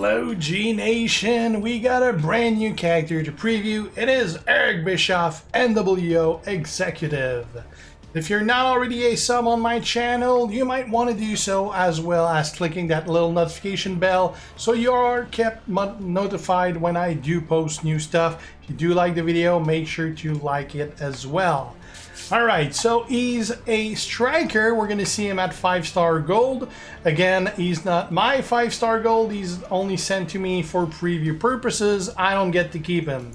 Hello G Nation, we got a brand new character to preview. It is Eric Bischoff, nWo Executive. If you're not already a sub on my channel, you might want to do so, as well as clicking that little notification bell so you are kept notified when I do post new stuff. If you do like the video, make sure to like it as well. Alright, so he's a striker. We're going to see him at 5-star gold. Again, he's not my 5-star gold. He's only sent to me for preview purposes. I don't get to keep him.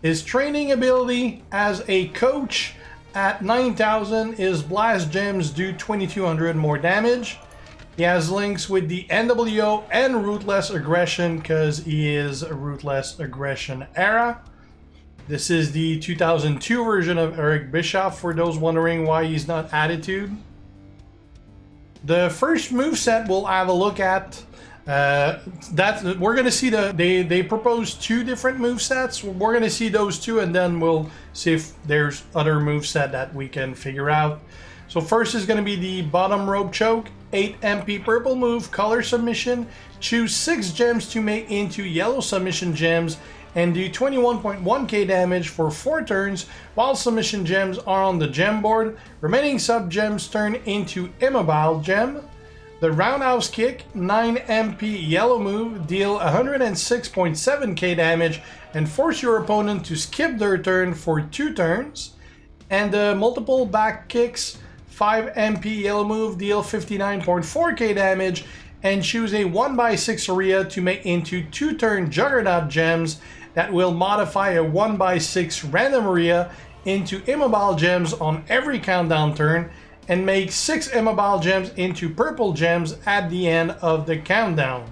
His training ability as a coach at 9,000 is Blast Gems do 2,200 more damage. He has links with the nWo and Ruthless Aggression because he is a Ruthless Aggression era. This is the 2002 version of Eric Bischoff, for those wondering why he's not Attitude. The first moveset we'll have a look at, we're going to see they propose two different movesets. We're going to see those two, and then we'll see if there's other moveset that we can figure out. So first is going to be the bottom rope choke, 8 MP purple move, color submission. Choose 6 gems to make into yellow submission gems and do 21.1k damage for 4 turns while submission gems are on the gem board. Remaining sub gems turn into immobile gem. The roundhouse kick, 9 MP yellow move, deal 106.7k damage and force your opponent to skip their turn for 2 turns. And the multiple back kicks, 5 MP yellow move, deal 59.4k damage and choose a 1x6 area to make into 2-turn juggernaut gems that will modify a 1x6 random area into immobile gems on every countdown turn and make 6 immobile gems into purple gems at the end of the countdown.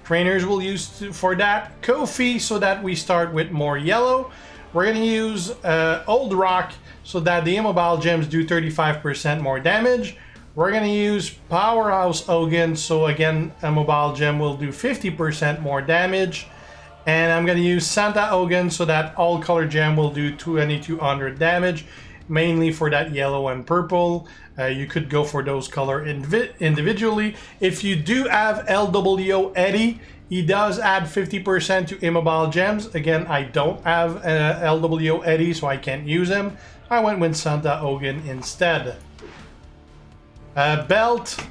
Trainers will use for that Kofi so that we start with more yellow. We're going to use Old Rock so that the immobile gems do 35% more damage. We're going to use Powerhouse Hogan, so again, a mobile gem will do 50% more damage. And I'm going to use Santa Hogan so that all color gem will do 2,200 damage, mainly for that yellow and purple. You could go for those color individually. If you do have LWO Eddie, he does add 50% to immobile gems. Again, I don't have LWO Eddie, so I can't use him. I went with Santa Hogan instead. Belt,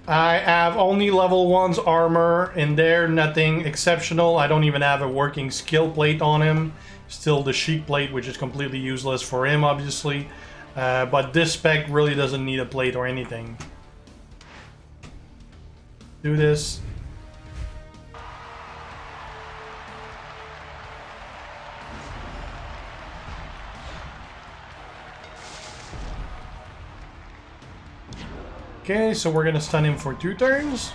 I have only level 1's armor in there, nothing exceptional. I don't even have a working skill plate on him. Still the chic plate, which is completely useless for him, obviously. But this spec really doesn't need a plate or anything. Do this. Okay, so we're gonna stun him for 2 turns.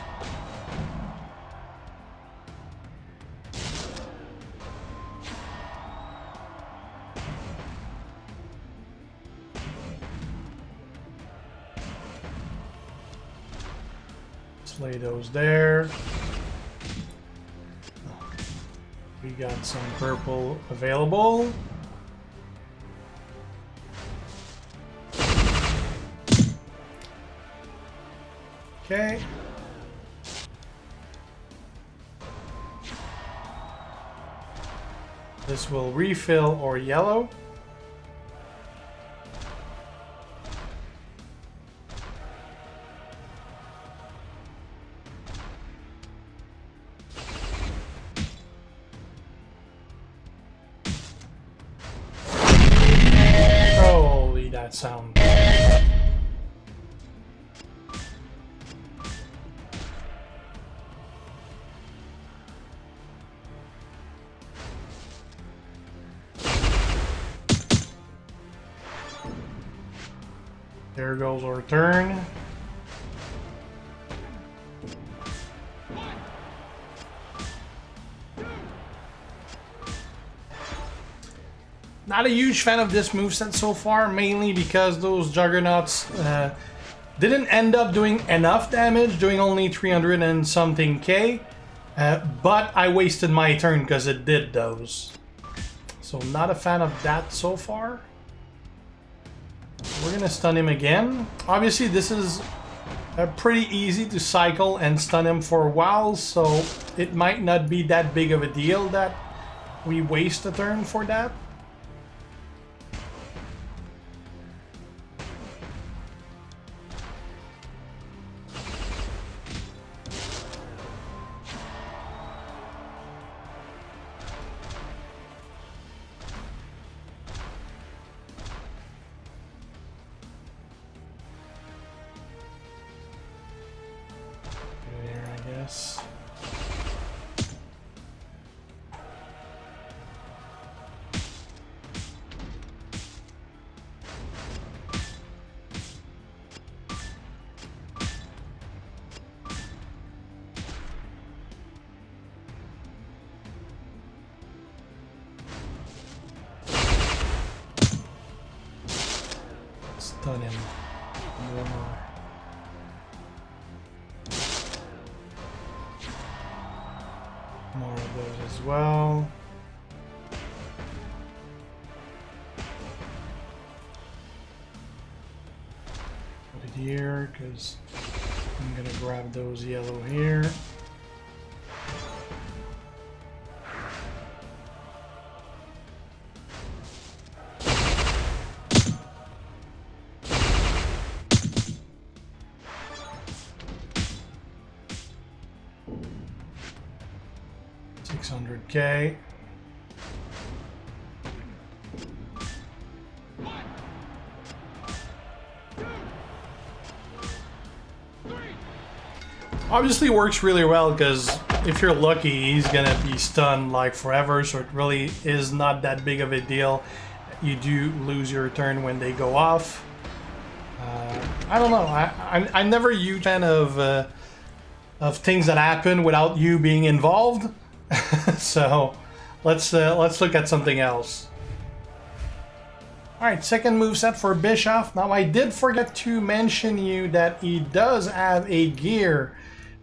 Let's lay those there. We got some purple available. Okay. This will refill or yellow. Holy, that sound. There goes our turn. Not a huge fan of this moveset so far, mainly because those juggernauts didn't end up doing enough damage, doing only 300 and something K. But I wasted my turn because it did those. So not a fan of that so far. We're gonna stun him again. Obviously this is pretty easy to cycle and stun him for a while, so it might not be that big of a deal that we waste a turn for that. Stun him more. More of those as well. Put it here because I'm gonna grab those yellow here. $600K. Obviously works really well because if you're lucky, he's gonna be stunned like forever, so it really is not that big of a deal. You do lose your turn when they go off. I don't know. I'm never a huge fan of things that happen without you being involved. So let's look at something else. Alright, second moveset for Bischoff. Now I did forget to mention you that he does have a gear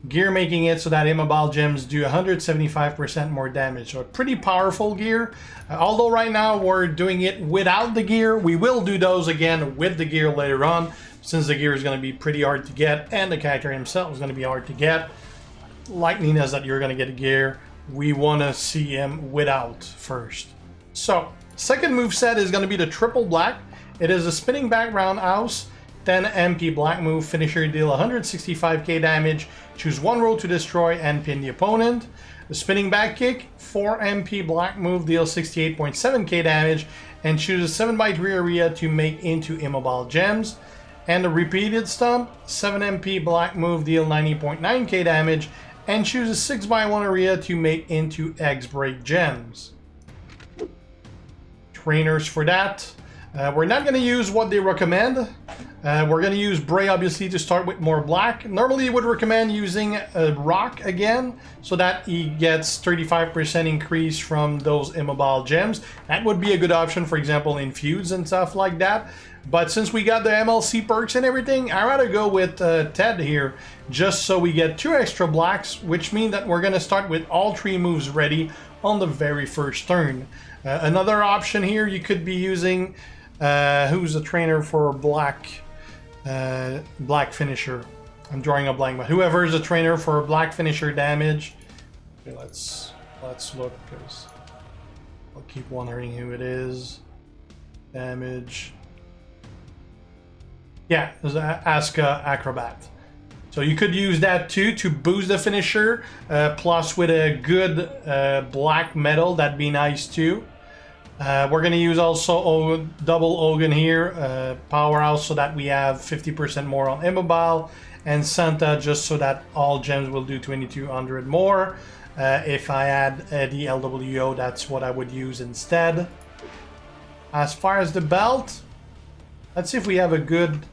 making it so that immobile gems do 175% more damage. So a pretty powerful gear. Although right now we're doing it without the gear, we will do those again with the gear later on, since the gear is going to be pretty hard to get and the character himself is going to be hard to get. Likeliness that you're going to get a gear, we want to see him without first. So second moveset is going to be the triple black. It is a spinning back roundhouse, 10 MP black move, finisher, deal 165k damage, choose one roll to destroy and pin the opponent. The spinning back kick, 4 MP black move, deal 68.7k damage and choose a 7x3 area to make into immobile gems. And the repeated stomp, 7 MP black move, deal 90.9k damage and choose a 6x1 area to make into X-break gems. Trainers for that. We're not going to use what they recommend. We're going to use Bray, obviously, to start with more black. Normally, you would recommend using a rock again, so that he gets 35% increase from those immobile gems. That would be a good option, for example, in feuds and stuff like that. But since we got the MLC perks and everything, I'd rather go with Ted here, just so we get 2 extra blacks, which means that we're going to start with all 3 moves ready on the very first turn. Another option here, you could be using, who's the trainer for black finisher? I'm drawing a blank, but whoever is a trainer for black finisher damage. Okay, let's look, because I'll keep wondering who it is. Damage. Yeah, there's Asuka Acrobat. So you could use that too to boost the finisher, plus with a good black metal, that'd be nice too. We're going to use also double Ogun here, powerhouse, so that we have 50% more on immobile, and Santa just so that all gems will do 2200 more. If I add the LWO, that's what I would use instead. As far as the belt, let's see if we have a good,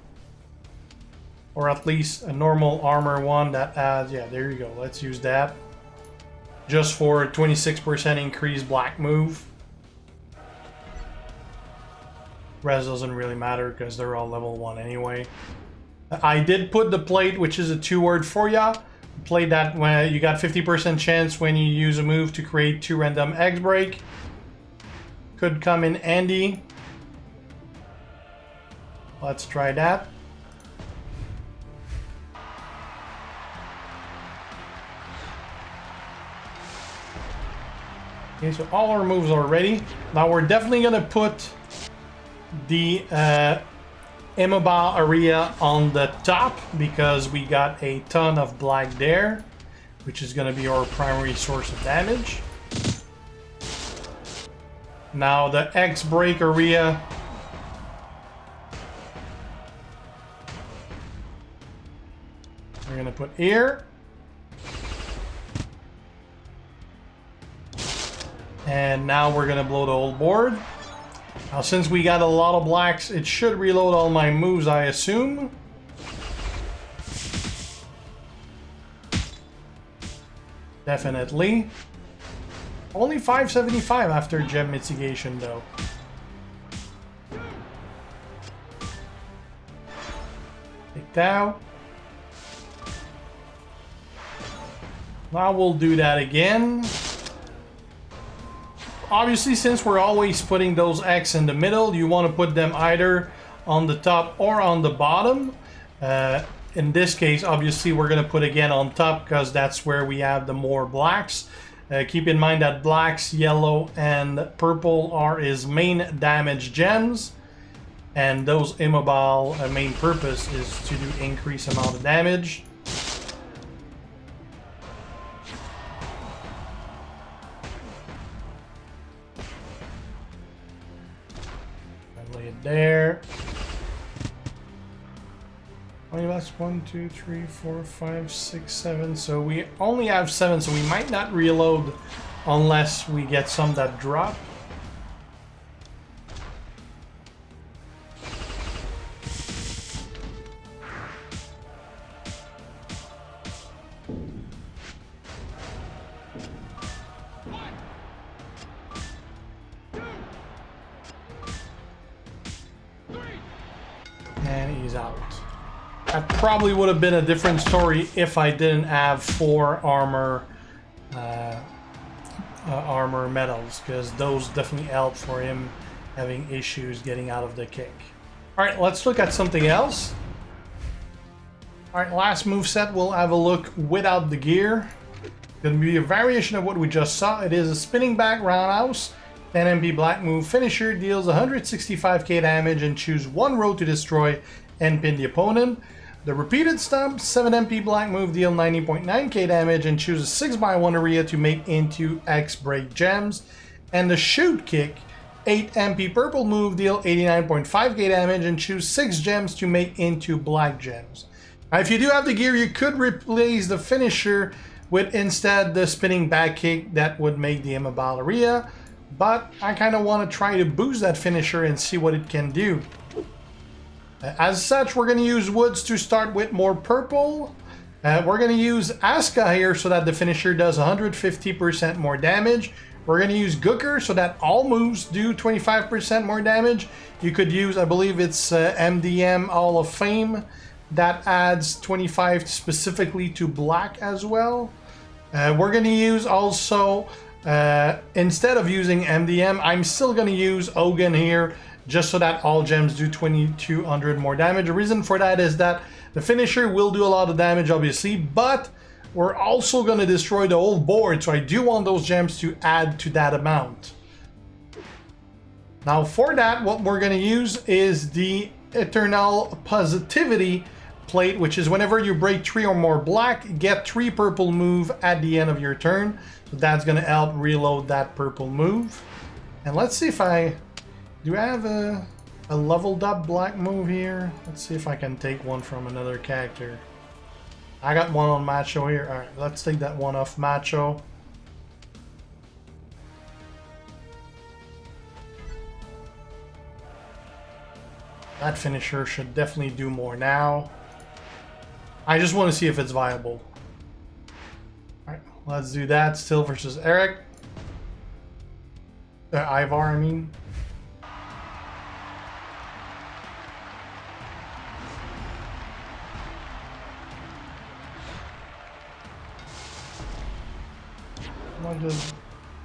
or at least a normal armor one that adds, yeah, there you go, let's use that. Just for 26% increased black move. Res doesn't really matter because they're all level 1 anyway. I did put the plate, which is a 2-word for ya. Plate that when you got 50% chance when you use a move to create 2 random X-break. Could come in handy. Let's try that. Okay, so all our moves are ready. Now we're definitely gonna put the immobile area on the top because we got a ton of black there, which is gonna be our primary source of damage. Now the X break area, we're gonna put here. And now we're gonna blow the whole board. Now since we got a lot of blacks, it should reload all my moves, I assume. Definitely. Only 575 after gem mitigation though. Take out. Now we'll do that again. Obviously, since we're always putting those X in the middle, you want to put them either on the top or on the bottom. In this case, obviously, we're going to put again on top because that's where we have the more blacks. Keep in mind that blacks, yellow, and purple are his main damage gems. And those immobile main purpose is to do increase amount of damage. Lay it there. Only that's 1, 2, 3, 4, 5, 6, 7. So we only have 7, so we might not reload unless we get some that drop. And he's out. That probably would have been a different story if I didn't have 4 armor medals, because those definitely helped for him having issues getting out of the kick. Alright, let's look at something else. Alright, last moveset, we'll have a look without the gear. It's going to be a variation of what we just saw. It is a spinning back roundhouse. 10 MP black move finisher, deals 165k damage and choose 1 row to destroy and pin the opponent. The repeated stomp, 7 MP black move, deal 90.9k damage and choose a 6x1 area to make into X break gems. And the shoot kick, 8 MP purple move, deal 89.5k damage and choose 6 gems to make into black gems. Now, if you do have the gear, you could replace the finisher with instead the spinning back kick that would make the immobile area. But I kind of want to try to boost that finisher and see what it can do. As such, we're going to use woods to start with more purple. We're going to use Aska here so that the finisher does 150% more damage. We're going to use Gooker so that all moves do 25% more damage. You could use, I believe it's MDM Hall of Fame. That adds 25 specifically to black as well. We're going to use also... instead of using MDM, I'm still going to use Hogan here just so that all gems do 2200 more damage. The reason for that is that the finisher will do a lot of damage, obviously, but we're also going to destroy the whole board, so I do want those gems to add to that amount. Now for that, what we're going to use is the Eternal Positivity plate, which is whenever you break 3 or more black, get 3 purple move at the end of your turn. So that's going to help reload that purple move. And let's see if I... Do I have a leveled up black move here? Let's see if I can take one from another character. I got one on Macho here. Alright, let's take that one off Macho. That finisher should definitely do more now. I just want to see if it's viable. Alright, let's do that. Still versus Eric. Ivar, I mean. Just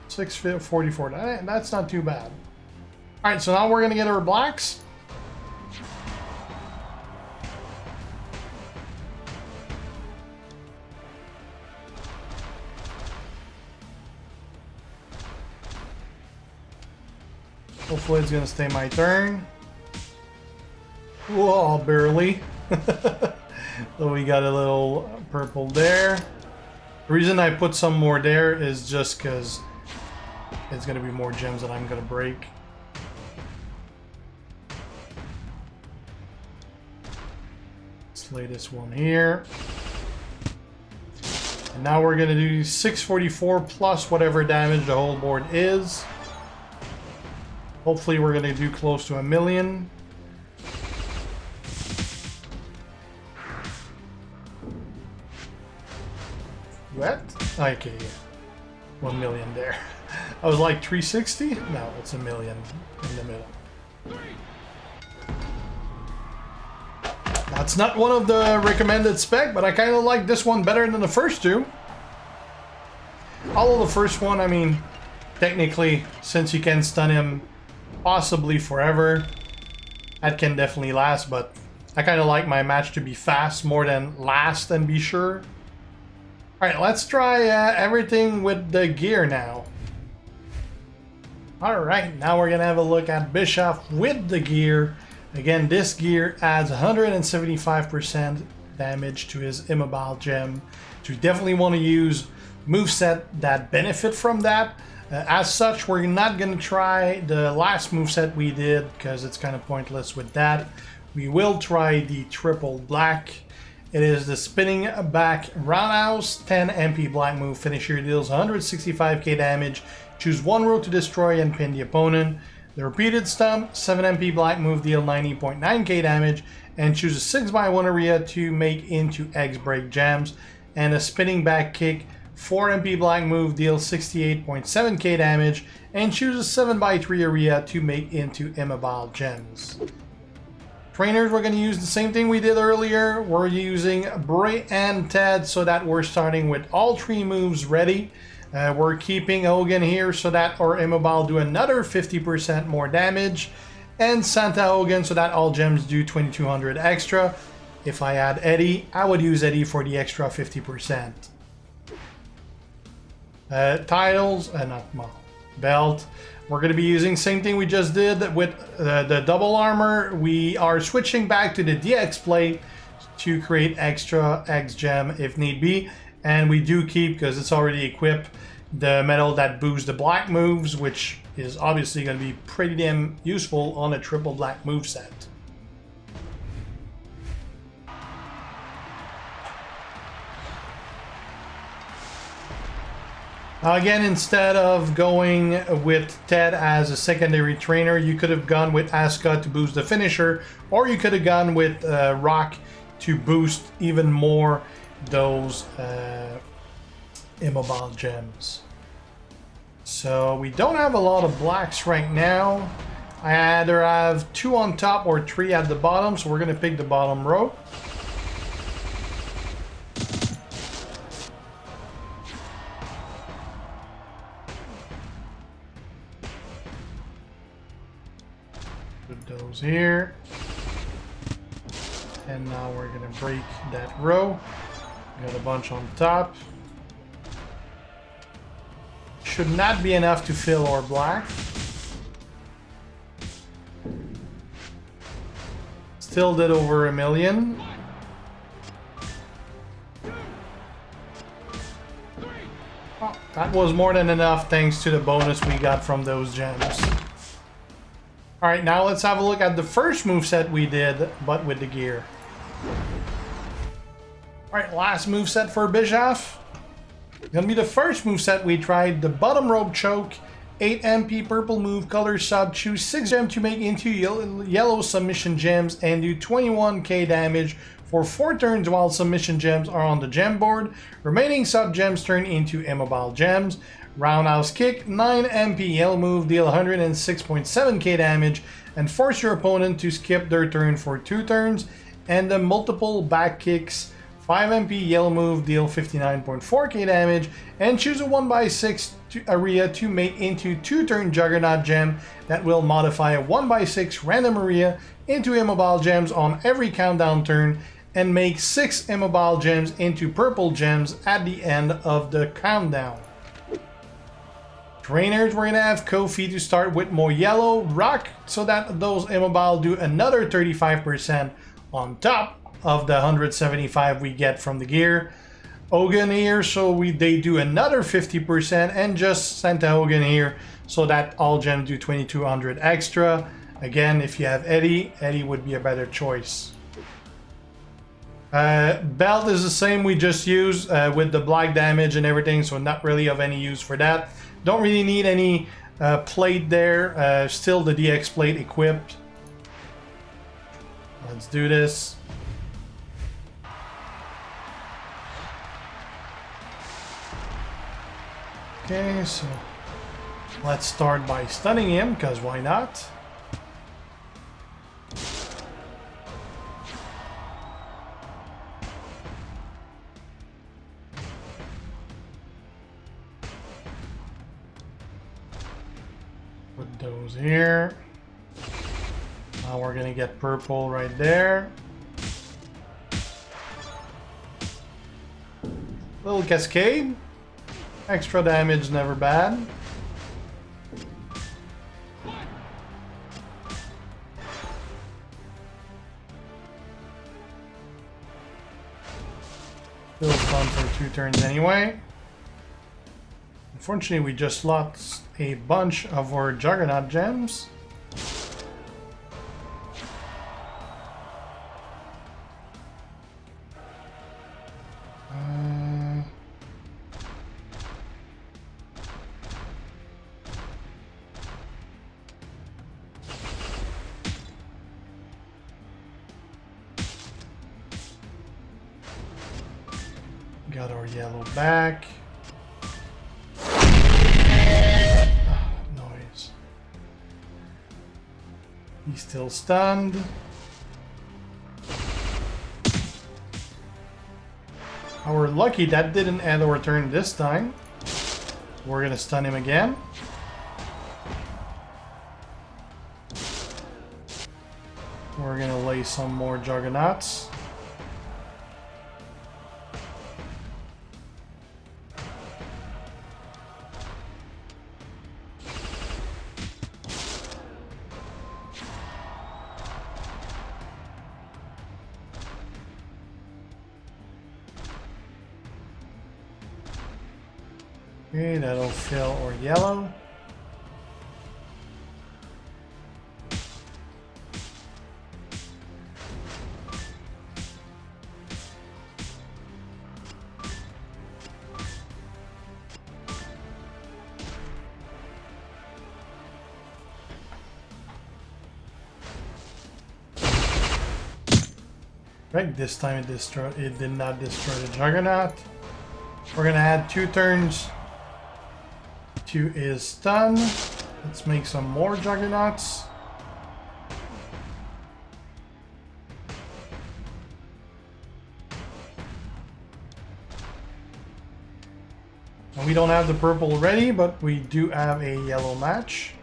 644. That's not too bad. Alright, so now we're going to get our blacks. Hopefully it's gonna stay my turn. Whoa, barely. So we got a little purple there. The reason I put some more there is just because it's gonna be more gems that I'm gonna break. Let's lay this one here. And now we're gonna do 644 plus whatever damage the whole board is. Hopefully we're gonna do close to 1 million. What? Okay, yeah. 1 million there. I was like 360? No, it's 1 million in the middle. That's not one of the recommended spec, but I kind of like this one better than the first two. Although the first one, I mean, technically, since you can stun him possibly forever, that can definitely last, but I kind of like my match to be fast more than last and be sure. Alright, let's try everything with the gear now. Alright, now we're gonna have a look at Bischoff with the gear. Again, this gear adds 175% damage to his immobile gem. So you definitely want to use moveset that benefit from that. As such, we're not gonna try the last moveset we did because it's kind of pointless with that. We will try the triple black. It is the spinning back roundhouse, 10 MP black move finisher, deals 165k damage. Choose one row to destroy and pin the opponent. The repeated stomp, 7 MP black move, deal 90.9k damage, and choose a 6x1 area to make into X break gems. And a spinning back kick, 4 MP black move, deal 68.7k damage, and choose a 7x3 area to make into immobile gems. Trainers, we're going to use the same thing we did earlier. We're using Bray and Ted so that we're starting with all 3 moves ready. We're keeping Hogan here so that our immobile do another 50% more damage. And Santa Hogan so that all gems do 2200 extra. If I add Eddie, I would use Eddie for the extra 50%. Titles, not belt. We're going to be using same thing we just did with the double armor. We are switching back to the DX plate to create extra X gem if need be. And we do keep, because it's already equipped, the metal that boosts the black moves, which is obviously going to be pretty damn useful on a triple black moveset. Again, instead of going with Ted as a secondary trainer, you could have gone with Asuka to boost the finisher, or you could have gone with Rock to boost even more those immobile gems. So we don't have a lot of blacks right now. I either have 2 on top or 3 at the bottom, so we're going to pick the bottom row. Put those here. And now we're going to break that row. Got a bunch on top. Should not be enough to fill our black. Still did over 1 million. Oh, that was more than enough thanks to the bonus we got from those gems. Alright, now let's have a look at the first moveset we did, but with the gear. Alright, last moveset for Bischoff. Gonna be the first moveset we tried, the bottom rope choke, 8 MP purple move, color sub, choose 6 gems to make into yellow submission gems and do 21k damage for 4 turns while submission gems are on the gem board. Remaining sub gems turn into immobile gems. Roundhouse kick, 9 MP yellow move, deal 106.7k damage and force your opponent to skip their turn for 2 turns. And the multiple back kicks, 5 MP yellow move, deal 59.4k damage, and choose a 1x6 area to make into 2-turn Juggernaut gem that will modify a 1x6 random area into immobile gems on every countdown turn, and make 6 immobile gems into purple gems at the end of the countdown. Trainers, we're gonna have Kofi to start with more yellow. Rock, so that those immobile do another 35% on top of the 175 we get from the gear. Hogan here, so they do another 50%, and just Santa Hogan here, so that all gems do 2200 extra. Again, if you have Eddie would be a better choice. Belt is the same we just used with the black damage and everything, so not really of any use for that. Don't really need any plate there. Still the DX plate equipped. Let's do this. Okay, so let's start by stunning him, because why not? Put those here. Now we're gonna get purple right there. Little cascade. Extra damage, never bad. Still fun for 2 turns anyway. Unfortunately, we just lost a bunch of our Juggernaut gems. Got our yellow back. Noise. He's still stunned. Oh, we're lucky that didn't end our turn this time. We're gonna stun him again. We're gonna lay some more Juggernauts. Okay, that'll fill or yellow. Right, this time it did not destroy the Juggernaut. We're gonna add 2 turns to his stun. Let's make some more Juggernauts. And we don't have the purple ready, but we do have a yellow match.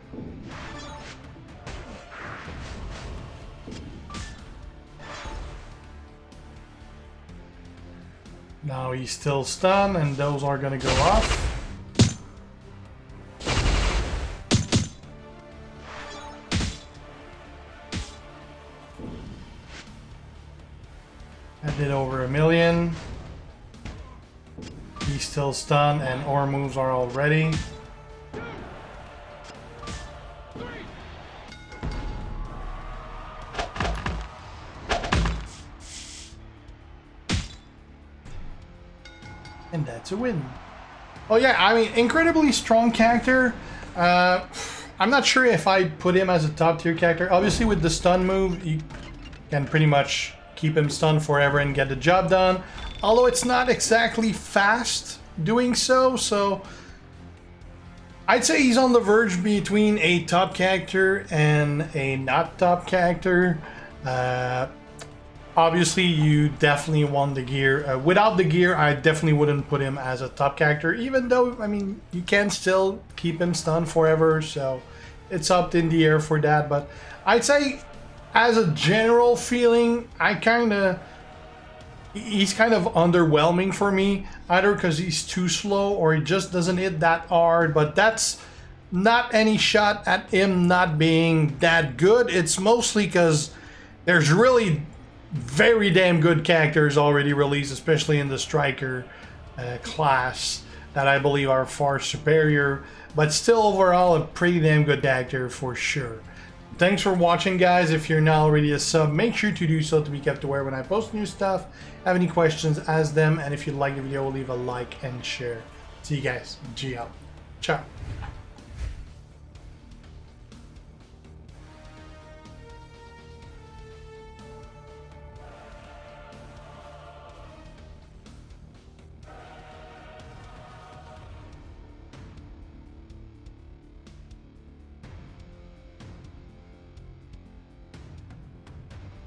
Now he's still stunned, and those are gonna go off. I did over 1 million. He's still stunned, and our moves are all ready. And that's a win. Oh yeah, I mean, incredibly strong character. I'm not sure if I'd put him as a top tier character. Obviously with the stun move, you can pretty much keep him stunned forever and get the job done. Although it's not exactly fast doing so, so I'd say he's on the verge between a top character and a not top character. Obviously, you definitely want the gear. Without the gear, I definitely wouldn't put him as a top character, even though, I mean, you can still keep him stunned forever, so it's up in the air for that. But I'd say, as a general feeling, he's kind of underwhelming for me, either because he's too slow or he just doesn't hit that hard. But that's not any shot at him not being that good. It's mostly because there's really very damn good characters already released, especially in the striker class, that I believe are far superior, but still overall a pretty damn good character for sure. Thanks for watching, guys. If you're not already a sub, make sure to do so to be kept aware when I post new stuff. Have any questions, ask them, and if you like the video, leave a like and share. See you guys. G out. Ciao.